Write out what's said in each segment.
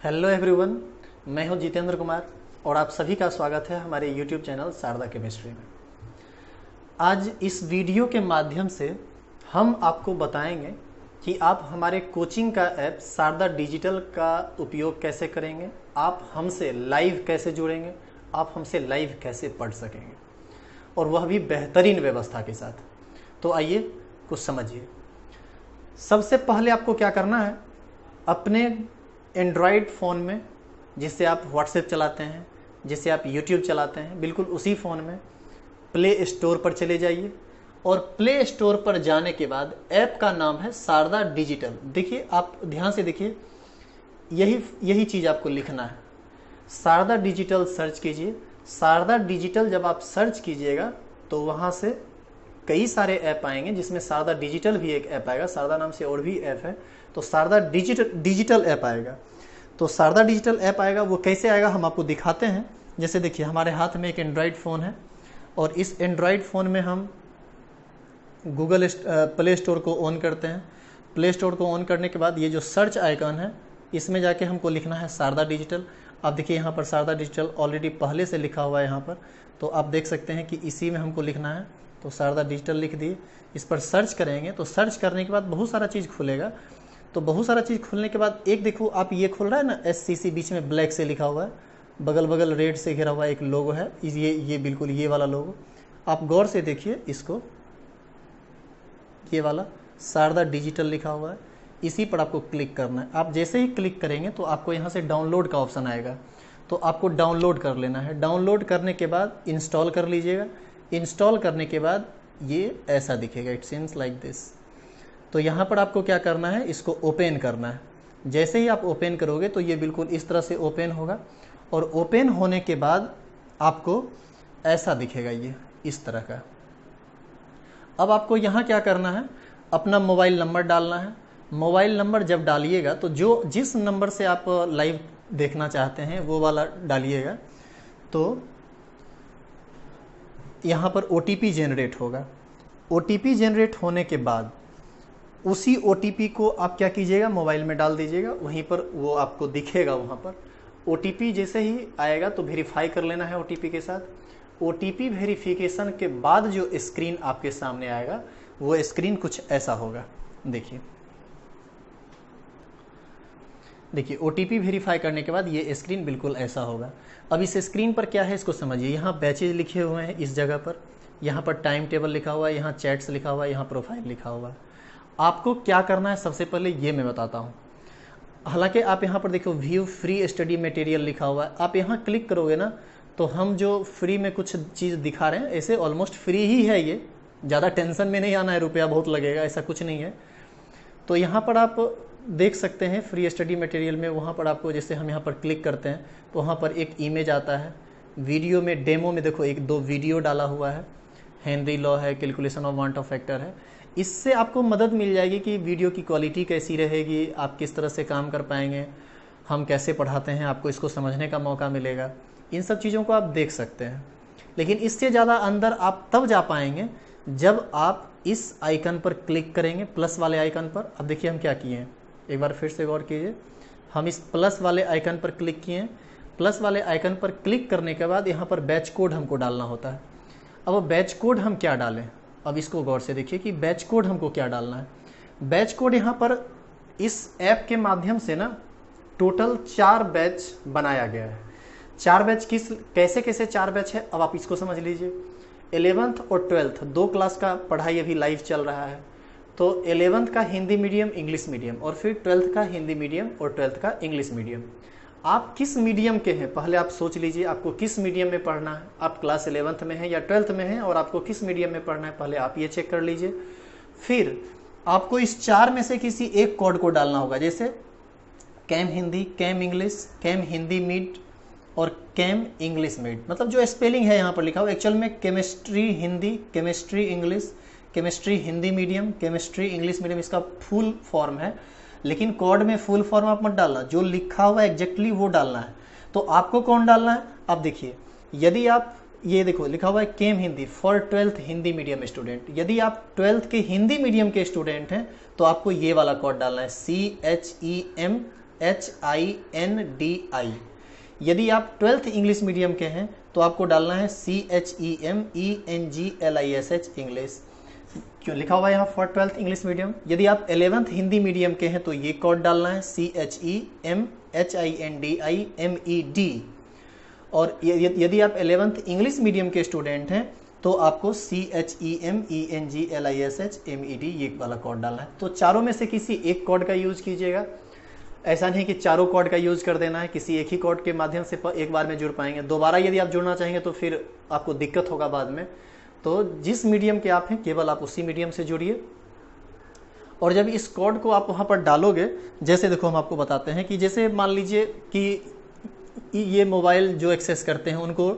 Hello everyone, मैं हूं जितेंद्र कुमार और आप सभी का स्वागत है हमारे यूट्यूब चैनल शारदा केमिस्ट्री में। आज इस वीडियो के माध्यम से हम आपको बताएंगे कि आप हमारे कोचिंग का ऐप शारदा डिजिटल का उपयोग कैसे करेंगे, आप हमसे लाइव कैसे जुड़ेंगे, आप हमसे लाइव कैसे पढ़ सकेंगे, और वह भी बेहतरीन व्यवस्था के साथ। तो आइए कुछ समझिए। सबसे पहले आपको क्या करना है, अपने एंड्रॉयड फ़ोन में जिससे आप व्हाट्सएप चलाते हैं, जिससे आप यूट्यूब चलाते हैं, बिल्कुल उसी फ़ोन में प्ले स्टोर पर चले जाइए और प्ले स्टोर पर जाने के बाद ऐप का नाम है शारदा डिजिटल। देखिए, आप ध्यान से देखिए, यही चीज़ आपको लिखना है। शारदा डिजिटल सर्च कीजिए। शारदा डिजिटल जब आप सर्च कीजिएगा तो वहाँ से कई सारे ऐप आएंगे, जिसमें शारदा डिजिटल भी एक ऐप आएगा। शारदा नाम से और भी ऐप है, तो शारदा डिजिटल ऐप आएगा। तो शारदा डिजिटल ऐप आएगा, वो कैसे आएगा हम आपको दिखाते हैं। जैसे देखिए, हमारे हाथ में एक एंड्रॉयड फ़ोन है और इस एंड्रॉयड फ़ोन में हम गूगल प्ले स्टोर को ऑन करते हैं। प्ले स्टोर को ऑन करने के बाद ये जो सर्च आइकन है, इसमें जाके हमको लिखना है शारदा डिजिटल। आप देखिए, यहाँ पर शारदा डिजिटल ऑलरेडी पहले से लिखा हुआ है यहाँ पर, तो आप देख सकते हैं कि इसी में हमको लिखना है। तो शारदा डिजिटल लिख दिए, इस पर सर्च करेंगे तो सर्च करने के बाद बहुत सारा चीज़ खुलेगा। तो बहुत सारा चीज़ खुलने के बाद एक देखो, आप ये खुल रहा है ना, SCC बीच में ब्लैक से लिखा हुआ है, बगल बगल रेड से घिरा हुआ एक लोगो है, ये बिल्कुल ये वाला लोगो। आप गौर से देखिए इसको, ये वाला शारदा डिजिटल लिखा हुआ है, इसी पर आपको क्लिक करना है। आप जैसे ही क्लिक करेंगे तो आपको यहाँ से डाउनलोड का ऑप्शन आएगा, तो आपको डाउनलोड कर लेना है। डाउनलोड करने के बाद इंस्टॉल कर लीजिएगा। इंस्टॉल करने के बाद ये ऐसा दिखेगा, इट सीम्स लाइक दिस। तो यहाँ पर आपको क्या करना है, इसको ओपन करना है। जैसे ही आप ओपन करोगे तो ये बिल्कुल इस तरह से ओपन होगा, और ओपन होने के बाद आपको ऐसा दिखेगा, ये इस तरह का। अब आपको यहाँ क्या करना है, अपना मोबाइल नंबर डालना है। मोबाइल नंबर जब डालिएगा तो जिस नंबर से आप लाइव देखना चाहते हैं वो वाला डालिएगा। तो यहाँ पर OTP जनरेट होगा। OTP जनरेट होने के बाद उसी OTP को आप क्या कीजिएगा, मोबाइल में डाल दीजिएगा, वहीं पर वो आपको दिखेगा। वहाँ पर OTP जैसे ही आएगा तो वेरीफाई कर लेना है OTP के साथ। OTP वेरिफिकेशन के बाद जो स्क्रीन आपके सामने आएगा वो स्क्रीन कुछ ऐसा होगा। देखिए OTP वेरीफाई करने के बाद ये स्क्रीन बिल्कुल ऐसा होगा। अब इस स्क्रीन पर क्या है इसको समझिए। यहाँ बैचेज लिखे हुए हैं इस जगह पर, यहाँ पर टाइम टेबल लिखा हुआ है, यहाँ चैट्स लिखा हुआ है, यहाँ प्रोफाइल लिखा हुआ है। आपको क्या करना है, सबसे पहले ये मैं बताता हूँ। हालांकि आप यहाँ पर देखो व्यू फ्री स्टडी मटेरियल लिखा हुआ है, आप यहाँ क्लिक करोगे ना तो हम जो फ्री में कुछ चीज़ दिखा रहे हैं, ऐसे ऑलमोस्ट फ्री ही है ये, ज़्यादा टेंशन में नहीं आना है रुपया बहुत लगेगा, ऐसा कुछ नहीं है। तो यहाँ पर आप देख सकते हैं फ्री स्टडी मटेरियल में, वहाँ पर आपको जैसे हम यहाँ पर क्लिक करते हैं तो वहाँ पर एक इमेज आता है। वीडियो में डेमो में देखो 1-2 वीडियो डाला हुआ है, हेनरी लॉ है, calculation of want of factor है। इससे आपको मदद मिल जाएगी कि वीडियो की क्वालिटी कैसी रहेगी, आप किस तरह से काम कर पाएंगे, हम कैसे पढ़ाते हैं, आपको इसको समझने का मौका मिलेगा। इन सब चीज़ों को आप देख सकते हैं। लेकिन इससे ज़्यादा अंदर आप तब जा पाएंगे जब आप इस आइकन पर क्लिक करेंगे, प्लस वाले आइकन पर। अब देखिए हम क्या किए हैं, एक बार फिर से गौर कीजिए। हम इस प्लस वाले आइकन पर क्लिक किए हैं। प्लस वाले आइकन पर क्लिक करने के बाद यहाँ पर बैच कोड हमको डालना होता है। अब बैच कोड हम क्या डालें, अब इसको गौर से देखिए कि बैच कोड हमको क्या डालना है। बैच कोड यहाँ पर इस ऐप के माध्यम से ना टोटल 4 बैच बनाया गया है। 4 बैच कैसे 4 बैच है, अब आप इसको समझ लीजिए। 11th और 12th 2 क्लास का पढ़ाई अभी लाइव चल रहा है। तो 11th का हिंदी मीडियम इंग्लिश मीडियम, और फिर 12th का हिंदी मीडियम और 12th का इंग्लिश मीडियम। आप किस मीडियम के हैं पहले आप सोच लीजिए, आपको किस मीडियम में पढ़ना है। आप क्लास 11th में हैं या 12th में हैं, और आपको किस मीडियम में पढ़ना है पहले आप ये चेक कर लीजिए। फिर आपको इस 4 में से किसी एक कोड को डालना होगा, जैसे कैम हिंदी, कैम इंग्लिश, कैम हिंदी मीड और कैम इंग्लिश मीड। मतलब जो स्पेलिंग है यहाँ पर लिखा हुआ, एक्चुअल में chemistry Hindi, chemistry English, chemistry Hindi medium, chemistry English medium, इसका फुल फॉर्म है। लेकिन कोड में फुल फॉर्म आप मत डालना, जो लिखा हुआ है एग्जैक्टली वो डालना है। तो आपको कौन डालना है, आप देखिए, यदि आप ये देखो लिखा हुआ है chem Hindi for 12th Hindi medium student, यदि आप 12th के हिंदी मीडियम के स्टूडेंट हैं तो आपको ये वाला कोड डालना है, CHEM CHEMHINDI। यदि आप 12th इंग्लिश मीडियम के हैं तो आपको डालना है CHEMENGLISH इंग्लिश। क्यों लिखा हुआ है यहाँ फॉर 12th इंग्लिश मीडियम। यदि आप 11th हिंदी मीडियम के हैं तो ये कोड डालना है CHEMHINDIMED। और यदि आप 11th इंग्लिश मीडियम के स्टूडेंट हैं तो आपको CHEMENGLISH ये वाला कोड डालना है। तो चारों में से किसी एक कोड का यूज कीजिएगा। ऐसा नहीं कि चारों कोड का यूज कर देना है, किसी एक ही कोड के माध्यम से एक बार में जुड़ पाएंगे। दोबारा यदि आप जुड़ना चाहेंगे तो फिर आपको दिक्कत होगा बाद में। तो जिस मीडियम के आप हैं केवल आप उसी मीडियम से जुड़िए। और जब इस कोड को आप वहाँ पर डालोगे, जैसे देखो हम आपको बताते हैं कि जैसे मान लीजिए कि ये मोबाइल जो एक्सेस करते हैं उनको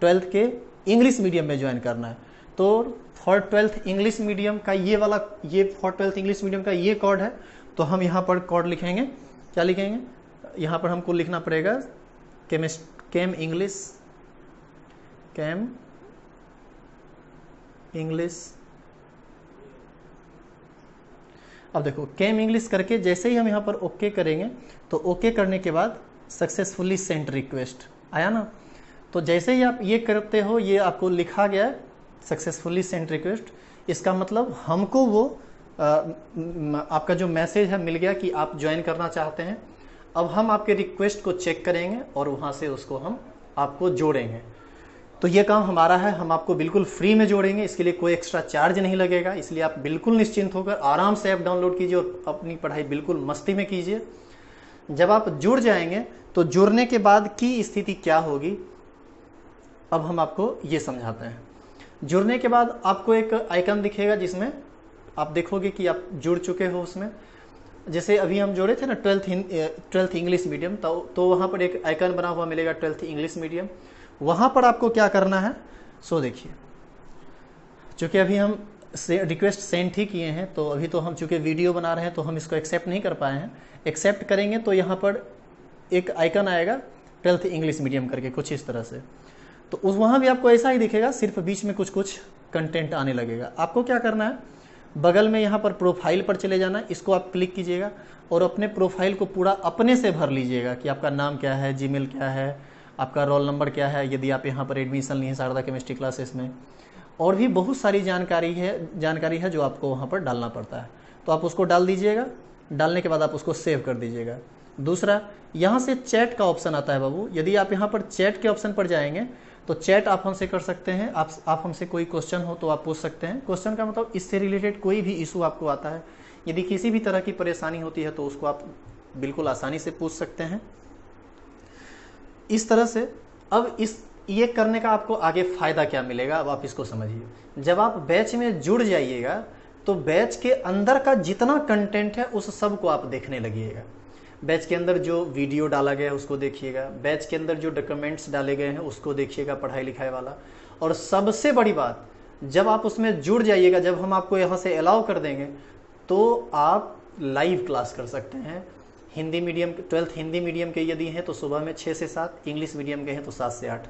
12th के इंग्लिश मीडियम में ज्वाइन करना है, तो फॉर 12th इंग्लिश मीडियम का ये वाला, ये फॉर 12th इंग्लिश मीडियम का ये कोड है। तो हम यहाँ पर कोड लिखेंगे, क्या लिखेंगे, यहाँ पर हमको लिखना पड़ेगा कैम इंग्लिश। अब देखो कैम इंग्लिश करके जैसे ही हम यहाँ पर ओके करेंगे तो ओके करने के बाद सक्सेसफुली सेंड रिक्वेस्ट आया ना। तो जैसे ही आप ये करते हो ये आपको लिखा गया सक्सेसफुली सेंड रिक्वेस्ट। इसका मतलब हमको वो आपका जो मैसेज है मिल गया कि आप ज्वाइन करना चाहते हैं। अब हम आपके रिक्वेस्ट को चेक करेंगे और वहाँ से उसको हम आपको जोड़ेंगे। तो ये काम हमारा है, हम आपको बिल्कुल फ्री में जोड़ेंगे, इसके लिए कोई एक्स्ट्रा चार्ज नहीं लगेगा। इसलिए आप बिल्कुल निश्चिंत होकर आराम से ऐप डाउनलोड कीजिए और अपनी पढ़ाई बिल्कुल मस्ती में कीजिए। जब आप जुड़ जाएंगे तो जुड़ने के बाद की स्थिति क्या होगी अब हम आपको ये समझाते हैं। जुड़ने के बाद आपको एक आइकन दिखेगा जिसमें आप देखोगे कि आप जुड़ चुके हो उसमें। जैसे अभी हम जोड़े थे ना 12th इंग्लिश मीडियम, तो वहाँ पर एक आइकन बना हुआ मिलेगा 12th इंग्लिश मीडियम। वहाँ पर आपको क्या करना है, सो देखिए, चूँकि अभी हम रिक्वेस्ट सेंड ही किए हैं तो अभी तो हम चूँकि वीडियो बना रहे हैं तो हम इसको एक्सेप्ट नहीं कर पाए हैं। एक्सेप्ट करेंगे तो यहाँ पर एक आइकन आएगा 12th इंग्लिश मीडियम करके कुछ इस तरह से। तो उस वहाँ भी आपको ऐसा ही दिखेगा, सिर्फ बीच में कुछ कुछ कंटेंट आने लगेगा। आपको क्या करना है, बगल में यहाँ पर प्रोफाइल पर चले जाना है, इसको आप क्लिक कीजिएगा और अपने प्रोफाइल को पूरा अपने से भर लीजिएगा कि आपका नाम क्या है, जीमेल क्या है, आपका रोल नंबर क्या है, यदि आप यहाँ पर एडमिशन लिए हैं शारदा केमिस्ट्री क्लासेस में, और भी बहुत सारी जानकारी है जो आपको वहाँ पर डालना पड़ता है। तो आप उसको डाल दीजिएगा। डालने के बाद आप उसको सेव कर दीजिएगा। दूसरा, यहाँ से चैट का ऑप्शन आता है बाबू। यदि आप यहाँ पर चैट के ऑप्शन पर जाएंगे तो चैट आप हमसे कर सकते हैं। आप हमसे कोई क्वेश्चन हो तो आप पूछ सकते हैं। क्वेश्चन का मतलब इससे रिलेटेड कोई भी इशू आपको आता है, यदि किसी भी तरह की परेशानी होती है तो उसको आप बिल्कुल आसानी से पूछ सकते हैं। इस तरह से अब ये करने का आपको आगे फ़ायदा क्या मिलेगा, अब आप इसको समझिए। जब आप बैच में जुड़ जाइएगा तो बैच के अंदर का जितना कंटेंट है उस सब को आप देखने लगिएगा। बैच के अंदर जो वीडियो डाला गया है उसको देखिएगा, बैच के अंदर जो डॉक्यूमेंट्स डाले गए हैं उसको देखिएगा, पढ़ाई लिखाई वाला। और सबसे बड़ी बात, जब आप उसमें जुड़ जाइएगा, जब हम आपको यहाँ से अलाउ कर देंगे तो आप लाइव क्लास कर सकते हैं। Hindi medium 12th Hindi medium के यदि हैं तो सुबह में 6 से 7, इंग्लिश मीडियम के हैं तो 7 से 8,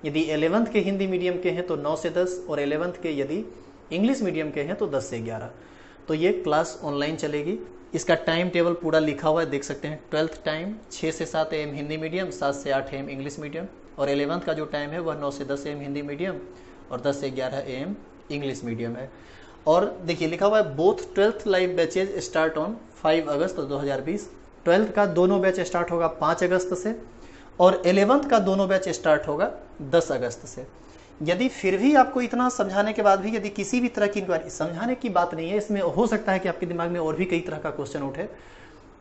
यदि 11th के हिंदी मीडियम के हैं तो 9 से 10, और 11th के यदि इंग्लिश मीडियम के हैं तो 10 से 11। तो ये क्लास ऑनलाइन चलेगी। इसका टाइम टेबल पूरा लिखा हुआ है, देख सकते हैं। 12th टाइम 6 से 7 AM हिंदी मीडियम, 7 से 8 AM इंग्लिश मीडियम, और 11th का जो टाइम है वह 9 से 10 AM हिंदी मीडियम और 10 से 11 AM इंग्लिश मीडियम है। और देखिए लिखा हुआ है both 12th live batches start on 5 August 2020। 12th का दोनों बैच स्टार्ट होगा 5 अगस्त से और 11th का दोनों बैच स्टार्ट होगा 10 अगस्त से। यदि फिर भी आपको इतना समझाने के बाद भी यदि किसी भी तरह की इंक्वायरी, समझाने की बात नहीं है, इसमें हो सकता है कि आपके दिमाग में और भी कई तरह का क्वेश्चन उठे,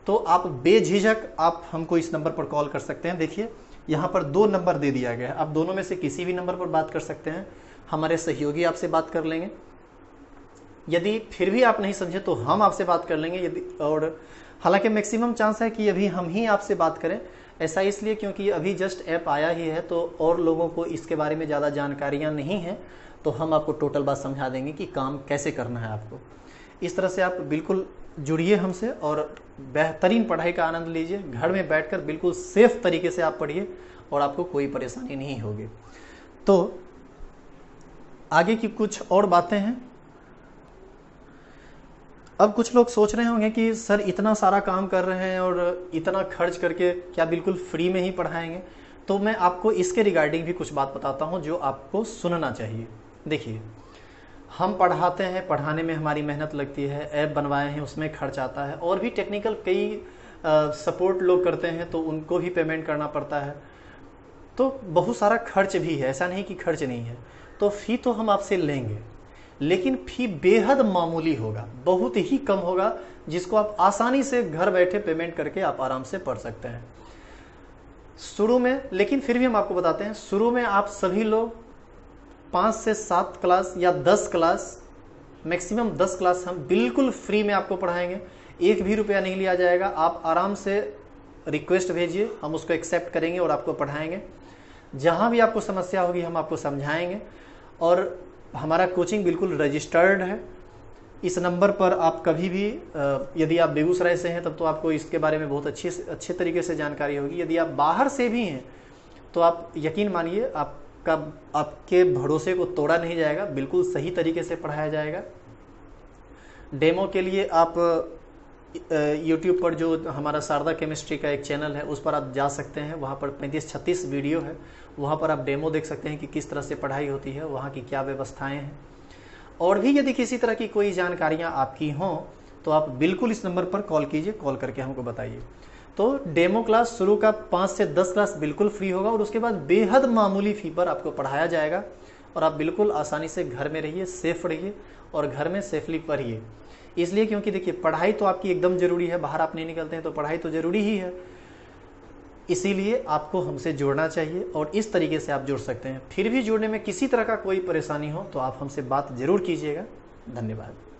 तो आप बेझिझक आप हमको इस नंबर पर कॉल कर सकते हैं। देखिए यहाँ पर 2 नंबर दे दिया गया है, आप दोनों में से किसी भी नंबर पर बात कर सकते हैं। हमारे सहयोगी आपसे बात कर लेंगे। यदि फिर भी आप नहीं समझे तो हम आपसे बात कर लेंगे। यदि और हालांकि मैक्सिमम चांस है कि अभी हम ही आपसे बात करें। ऐसा इसलिए क्योंकि अभी जस्ट ऐप आया ही है तो और लोगों को इसके बारे में ज़्यादा जानकारियाँ नहीं हैं, तो हम आपको टोटल बात समझा देंगे कि काम कैसे करना है आपको। इस तरह से आप बिल्कुल जुड़िए हमसे और बेहतरीन पढ़ाई का आनंद लीजिए। घर में बैठकर बिल्कुल सेफ तरीके से आप पढ़िए और आपको कोई परेशानी नहीं होगी। तो आगे की कुछ और बातें हैं। अब कुछ लोग सोच रहे होंगे कि सर इतना सारा काम कर रहे हैं और इतना खर्च करके क्या बिल्कुल फ्री में ही पढ़ाएंगे? तो मैं आपको इसके रिगार्डिंग भी कुछ बात बताता हूँ जो आपको सुनना चाहिए। देखिए, हम पढ़ाते हैं, पढ़ाने में हमारी मेहनत लगती है, ऐप बनवाए हैं उसमें खर्च आता है, और भी टेक्निकल कई सपोर्ट लोग करते हैं तो उनको भी पेमेंट करना पड़ता है, तो बहुत सारा खर्च भी है, ऐसा नहीं कि खर्च नहीं है। तो फ़ी तो हम आपसे लेंगे, लेकिन फ़ी बेहद मामूली होगा, बहुत ही कम होगा, जिसको आप आसानी से घर बैठे पेमेंट करके आप आराम से पढ़ सकते हैं शुरू में। लेकिन फिर भी हम आपको बताते हैं, शुरू में आप सभी लोग 5 से 7 क्लास या 10 क्लास, मैक्सिमम 10 क्लास हम बिल्कुल फ्री में आपको पढ़ाएंगे, एक भी रुपया नहीं लिया जाएगा। आप आराम से रिक्वेस्ट भेजिए, हम उसको एक्सेप्ट करेंगे और आपको पढ़ाएंगे। जहाँ भी आपको समस्या होगी हम आपको समझाएंगे, और हमारा कोचिंग बिल्कुल रजिस्टर्ड है। इस नंबर पर आप कभी भी, यदि आप बेगूसराय से हैं तब तो आपको इसके बारे में बहुत अच्छे तरीके से जानकारी होगी। यदि आप बाहर से भी हैं तो आप यकीन मानिए आपके भरोसे को तोड़ा नहीं जाएगा, बिल्कुल सही तरीके से पढ़ाया जाएगा। डेमो के लिए आप यूट्यूब पर जो हमारा शारदा केमिस्ट्री का एक चैनल है उस पर आप जा सकते हैं, वहाँ पर 35-36 वीडियो है, वहाँ पर आप डेमो देख सकते हैं कि किस तरह से पढ़ाई होती है, वहाँ की क्या व्यवस्थाएं हैं। और भी यदि किसी तरह की कोई जानकारियाँ आपकी हों तो आप बिल्कुल इस नंबर पर कॉल कीजिए, कॉल करके हमको बताइए। तो डेमो क्लास शुरू का 5 से 10 क्लास बिल्कुल फ्री होगा, और उसके बाद बेहद मामूली फ़ी पर आपको पढ़ाया जाएगा, और आप बिल्कुल आसानी से घर में रहिए, सेफ रहिए और घर में सेफली पढ़िए। इसलिए क्योंकि देखिए, पढ़ाई तो आपकी एकदम ज़रूरी है, बाहर आप नहीं निकलते हैं तो पढ़ाई तो ज़रूरी ही है। इसीलिए आपको हमसे जुड़ना चाहिए, और इस तरीके से आप जुड़ सकते हैं। फिर भी जुड़ने में किसी तरह का कोई परेशानी हो तो आप हमसे बात ज़रूर कीजिएगा। धन्यवाद।